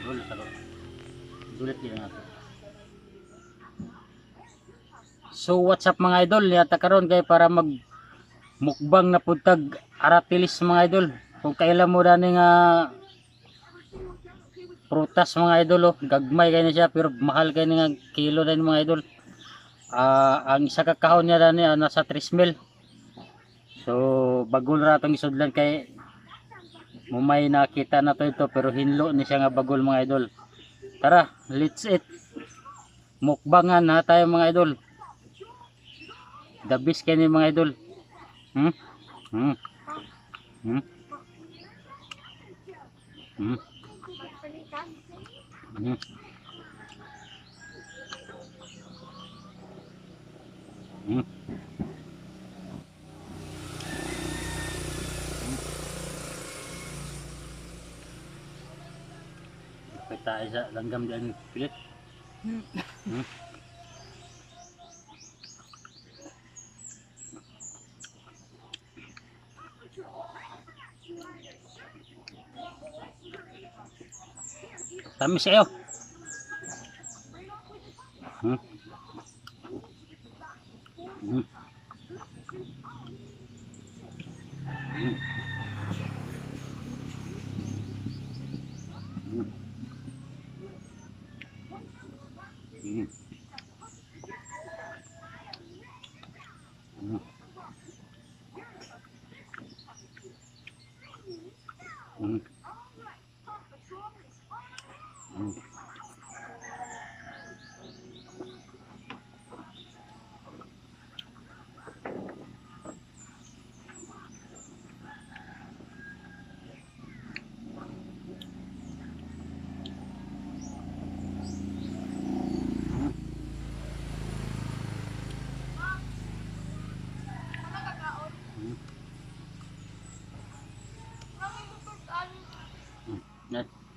Ulo sa dulit din nato. So what's up mga idol, yata karon kay para mag mukbang na putag aratilis mga idol. Kung kailan mo dani nga prutas mga idol, oh, gagmay kay na siya pero mahal kay nga kilo na mga idol. Ang isa ka kahon niya dani nasa 3 mil. So bagol ra tong isudlan kay mumay nakita na to ito pero hinlo ni siya nga bagol mga idol. Tara, let's eat. Mukbangan na tayo mga idol. The best kayo ni mga idol. Hmm? Hmm? Hmm? Hmm? Hmm? Hmm? Kapit tayo sa langgam diyan pilit. Hmm? Tamis kayo. Hmm? Hmm? Hmm? Hmm? Hmm? Hmm? Hmm? Hmm?